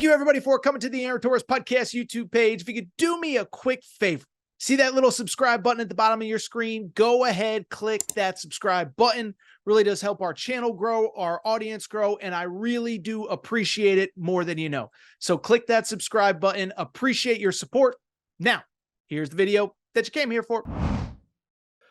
Thank you, everybody, for coming to the Aaron Torres Podcast YouTube page. If you could do me a quick favor, see that little subscribe button at the bottom of your screen? Go ahead, click that subscribe button. Really does help our channel grow, our audience grow, and I really do appreciate it more than you know. So click that subscribe button. Appreciate your support. Now, here's the video that you came here for.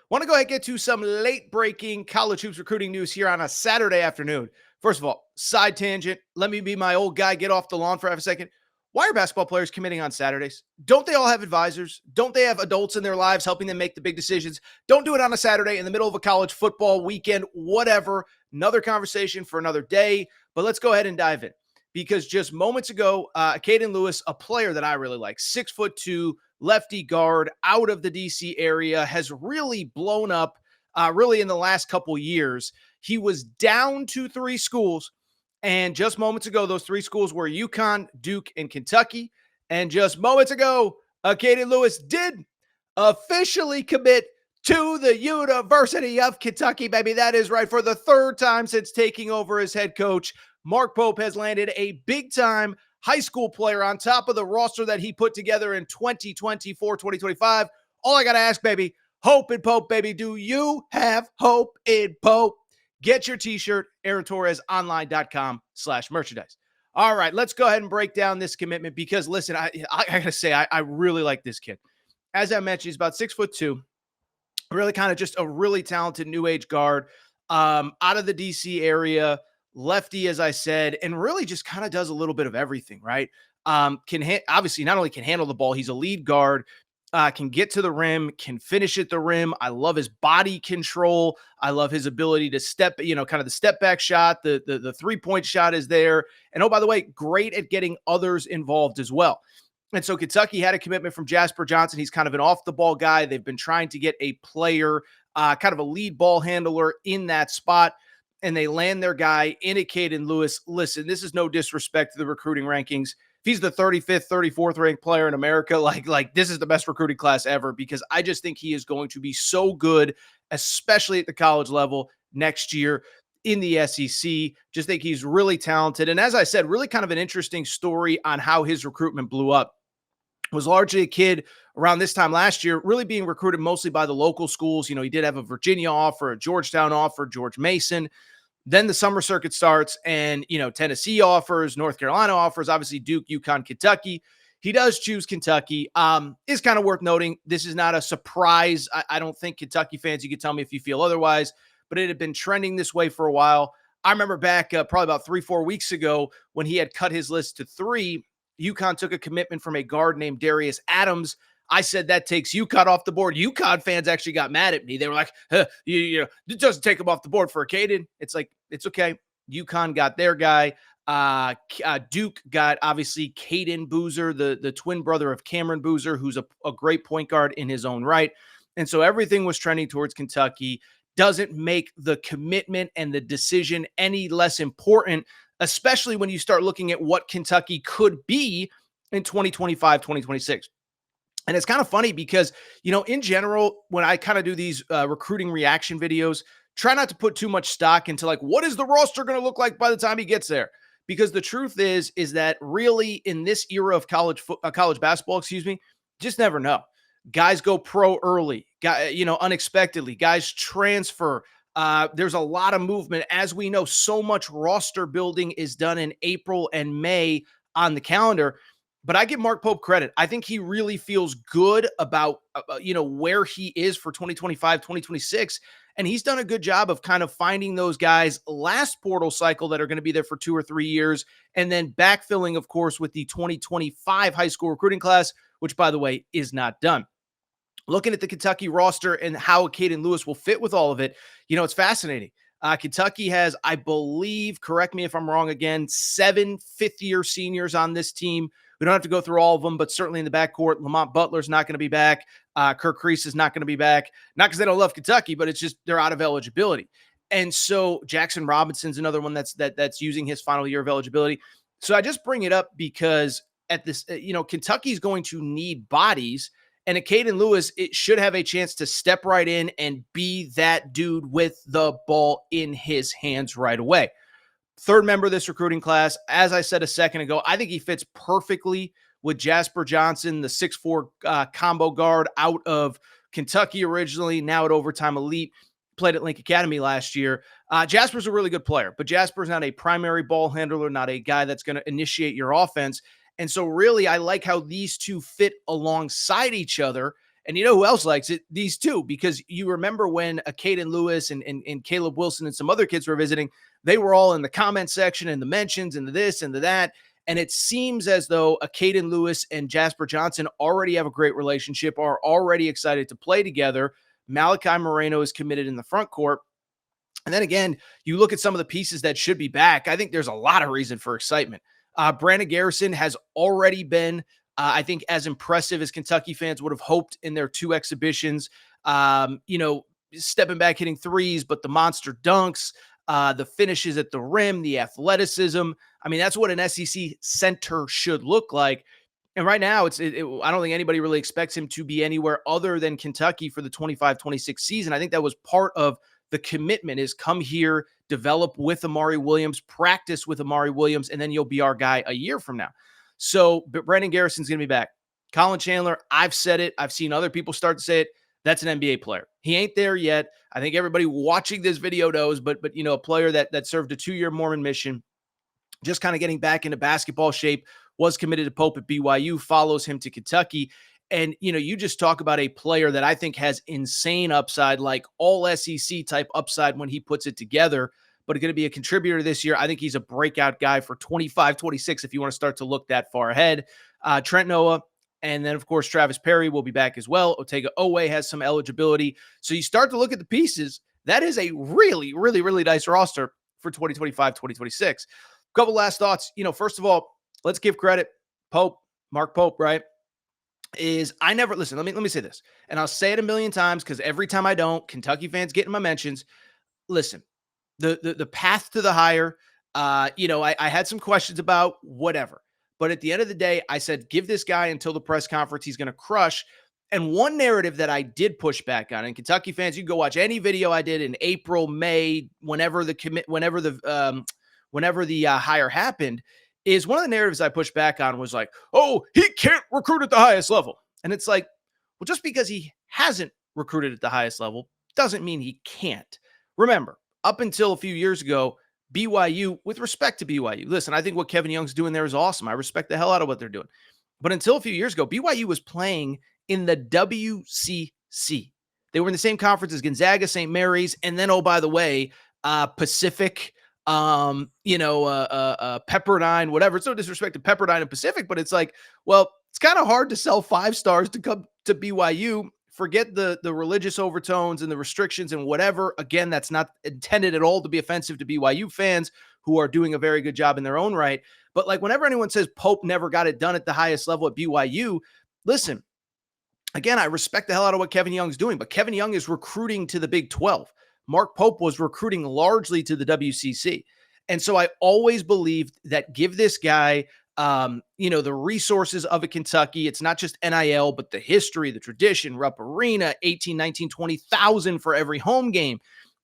Want to go ahead and get to some late-breaking college hoops recruiting news here on a Saturday afternoon. First of all, side tangent. Let me be my old guy. Get off the lawn for half a second. Why are basketball players committing on Saturdays? Don't they all have advisors? Don't they have adults in their lives helping them make the big decisions? Don't do it on a Saturday in the middle of a college football weekend, whatever. Another conversation for another day. But let's go ahead and dive in. Because just moments ago, Caden Lewis, a player that I really like, 6'2", lefty guard out of the DC area, has really blown up really in the last couple years. He was down to 3 schools, and just moments ago, those 3 schools were UConn, Duke, and Kentucky. And just moments ago, Acaden Lewis did officially commit to the University of Kentucky, baby. That is right. For the 3rd time since taking over as head coach, Mark Pope has landed a big-time high school player on top of the roster that he put together in 2024, 2025. All I got to ask, baby, hope in Pope, baby. Do you have hope in Pope? Get your t-shirt, AaronTorresOnline.com/merchandise. All right, let's go ahead and break down this commitment because, listen, I got to say, I really like this kid. As I mentioned, he's about 6'2", really kind of just a really talented new age guard out of the DC area. Lefty, as I said, and really just kind of does a little bit of everything, right? Obviously not only can handle the ball, he's a lead guard, can get to the rim, can finish at the rim. I love his body control. I love his ability to step, kind of the step back shot, the 3-point shot is there. And oh, by the way, great at getting others involved as well. And so Kentucky had a commitment from Jasper Johnson. He's kind of an off the ball guy. They've been trying to get a player, kind of a lead ball handler in that spot. And they land their guy in Acaden Lewis. Listen, this is no disrespect to the recruiting rankings. If he's the 35th, 34th ranked player in America, like this is the best recruiting class ever, because I just think he is going to be so good, especially at the college level next year in the SEC. Just think he's really talented. And as I said, really kind of an interesting story on how his recruitment blew up. Was largely a kid around this time last year, really being recruited mostly by the local schools. He did have a Virginia offer, a Georgetown offer, George Mason. Then the summer circuit starts and, Tennessee offers, North Carolina offers, obviously Duke, UConn, Kentucky. He does choose Kentucky. Is kind of worth noting. This is not a surprise. I don't think Kentucky fans, you can tell me if you feel otherwise, but it had been trending this way for a while. I remember back probably about 3-4 weeks ago when he had cut his list to 3, UConn took a commitment from a guard named Darius Adams. I said that takes UConn off the board. UConn fans actually got mad at me. They were like, it doesn't take him off the board for Acaden. It's like, it's okay. UConn got their guy. Duke got, obviously, Caden Boozer, the twin brother of Cameron Boozer, who's a great point guard in his own right. And so everything was trending towards Kentucky. Doesn't make the commitment and the decision any less important, especially when you start looking at what Kentucky could be in 2025, 2026. And it's kind of funny because, in general, when I kind of do these recruiting reaction videos, try not to put too much stock into what is the roster going to look like by the time he gets there? Because the truth is that really in this era of college basketball, just never know. Guys go pro early, unexpectedly. Guys transfer. There's a lot of movement. As we know, so much roster building is done in April and May on the calendar. But I give Mark Pope credit. I think he really feels good about, where he is for 2025, 2026. And he's done a good job of kind of finding those guys last portal cycle that are going to be there for 2 or 3 years. And then backfilling, of course, with the 2025 high school recruiting class, which, by the way, is not done. Looking at the Kentucky roster and how Caden Lewis will fit with all of it, it's fascinating. Kentucky has, I believe, correct me if I'm wrong again, 7 fifth-year seniors on this team. We don't have to go through all of them, but certainly in the backcourt, Lamont Butler's not going to be back. Kirk Kreese is not going to be back. Not because they don't love Kentucky, but it's just they're out of eligibility. And so Jackson Robinson's another one that's using his final year of eligibility. So I just bring it up because at this, Kentucky's going to need bodies. And Caden Lewis, it should have a chance to step right in and be that dude with the ball in his hands right away. third member of this recruiting class. As I said a second ago, I think he fits perfectly with Jasper Johnson, the 6'4" combo guard out of Kentucky originally, now at Overtime Elite, played at Link Academy last year. Jasper's a really good player, but Jasper's not a primary ball handler, not a guy that's going to initiate your offense. And so really, I like how these two fit alongside each other. And you know who else likes it? These two, because you remember when Acaden Lewis and Caleb Wilson and some other kids were visiting, they were all in the comment section and the mentions and the this and the that. And it seems as though Caden Lewis and Jasper Johnson already have a great relationship, are already excited to play together. Malachi Moreno is committed in the front court. And then again, you look at some of the pieces that should be back. I think there's a lot of reason for excitement. Brandon Garrison has already been, I think, as impressive as Kentucky fans would have hoped in their two exhibitions. Stepping back, hitting threes, but the monster dunks, the finishes at the rim, the athleticism. I mean, that's what an SEC center should look like. And right now, I don't think anybody really expects him to be anywhere other than Kentucky for the 25-26 season. I think that was part of the commitment, is come here, develop with Amari Williams, practice with Amari Williams, and then you'll be our guy a year from now. So but Brandon Garrison's going to be back. Colin Chandler, I've said it. I've seen other people start to say it. That's an NBA player. He ain't there yet. I think everybody watching this video knows, but a player that served a 2-year Mormon mission, just kind of getting back into basketball shape, was committed to Pope at BYU, follows him to Kentucky. And, you just talk about a player that I think has insane upside, like all SEC type upside when he puts it together, but going to be a contributor this year. I think he's a breakout guy for 25-26 if you want to start to look that far ahead. Trent Noah, and then, of course, Travis Perry will be back as well. Otega Owe has some eligibility. So you start to look at the pieces. That is a really, really, really nice roster for 2025-2026. A couple last thoughts. First of all, let's give credit. Mark Pope, right? Let me say this, and I'll say it a million times because every time I don't, Kentucky fans get in my mentions. Listen, the path to the hire, I had some questions about whatever, but at the end of the day, I said, give this guy until the press conference. He's going to crush. And one narrative that I did push back on, and Kentucky fans, you can go watch any video I did in April, May, whenever the hire happened, is one of the narratives I pushed back on was like, oh, he can't recruit at the highest level. And it's like, well, just because he hasn't recruited at the highest level doesn't mean he can't. Remember, up until a few years ago, BYU, with respect to BYU, listen, I think what Kevin Young's doing there is awesome. I respect the hell out of what they're doing. But until a few years ago, BYU was playing in the WCC. They were in the same conference as Gonzaga, St. Mary's, and then, oh, by the way, Pacific, Pepperdine, whatever. It's no disrespect to Pepperdine and Pacific, but it's like, well, it's kind of hard to sell 5 stars to come to BYU. Forget the religious overtones and the restrictions and whatever. Again, that's not intended at all to be offensive to BYU fans who are doing a very good job in their own right. But like whenever anyone says Pope never got it done at the highest level at BYU, listen, again, I respect the hell out of what Kevin Young's doing, but Kevin Young is recruiting to the Big 12. Mark Pope was recruiting largely to the WCC. And so I always believed that give this guy, the resources of a Kentucky. It's not just NIL, but the history, the tradition, Rupp Arena, 18, 19, 20,000 for every home game.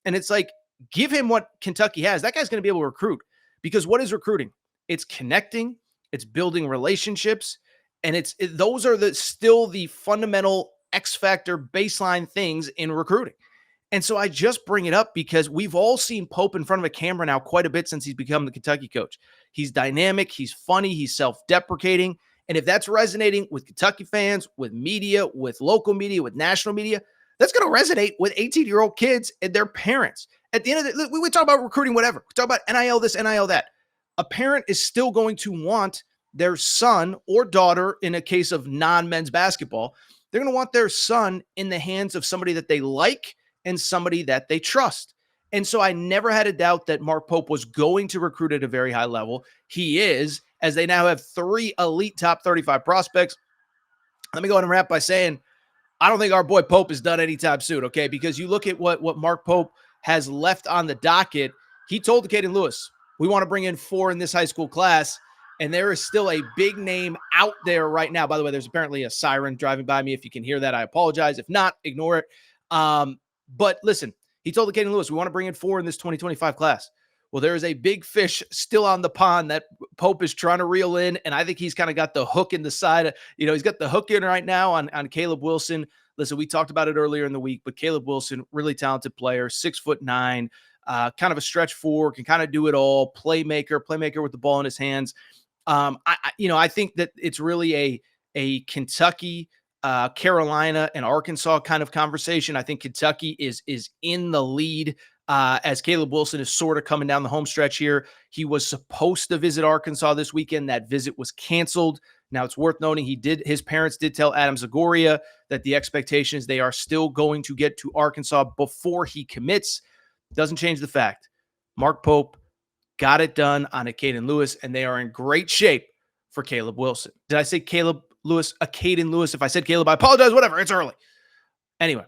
And it's like, give him what Kentucky has. That guy's going to be able to recruit, because what is recruiting? It's connecting, it's building relationships. And those are still the fundamental X factor baseline things in recruiting. And so I just bring it up because we've all seen Pope in front of a camera now quite a bit since he's become the Kentucky coach. He's dynamic, he's funny, he's self-deprecating. And if that's resonating with Kentucky fans, with media, with local media, with national media, that's going to resonate with 18-year-old kids and their parents. At the end of we talk about recruiting, whatever. We talk about NIL this, NIL that. A parent is still going to want their son or daughter, in a case of non-men's basketball, they're going to want their son in the hands of somebody that they like and somebody that they trust. And so I never had a doubt that Mark Pope was going to recruit at a very high level. He is, as they now have 3 elite top 35 prospects. Let me go ahead and wrap by saying, I don't think our boy Pope is done anytime soon, okay? Because you look at what Mark Pope has left on the docket. He told Caden Lewis, we want to bring in 4 in this high school class. And there is still a big name out there right now. By the way, there's apparently a siren driving by me. If you can hear that, I apologize. If not, ignore it. But listen, he told Caden Lewis, we want to bring in 4 in this 2025 class. Well, there is a big fish still on the pond that Pope is trying to reel in, and I think he's kind of got the hook in the side. He's got the hook in right now on Caleb Wilson. Listen, we talked about it earlier in the week, but Caleb Wilson, really talented player, 6'9", kind of a stretch four, can kind of do it all. Playmaker with the ball in his hands. I think that it's really a Kentucky, Carolina, and Arkansas kind of conversation. I think Kentucky is in the lead as Caleb Wilson is sort of coming down the home stretch here. He was supposed to visit Arkansas this weekend. That visit was canceled. Now, it's worth noting his parents did tell Adam Zagoria that the expectation is they are still going to get to Arkansas before he commits. Doesn't change the fact. Mark Pope got it done on Acaden Lewis, and they are in great shape for Caleb Wilson. Did I say Caleb Lewis? Acaden Lewis. If I said Caleb, I apologize. Whatever. It's early. Anyway,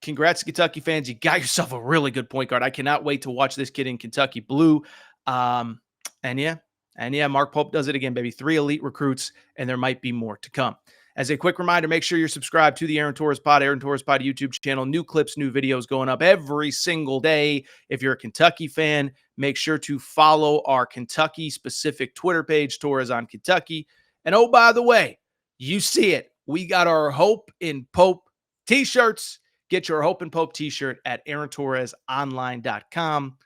congrats, Kentucky fans. You got yourself a really good point guard. I cannot wait to watch this kid in Kentucky blue. And yeah, Mark Pope does it again, baby. 3 elite recruits, and there might be more to come. As a quick reminder, make sure you're subscribed to the Aaron Torres Pod YouTube channel. New clips, new videos going up every single day. If you're a Kentucky fan, make sure to follow our Kentucky-specific Twitter page, Torres on Kentucky. And oh, by the way, you see it. We got our Hope in Pope t-shirts. Get your Hope in Pope t-shirt at AaronTorresOnline.com.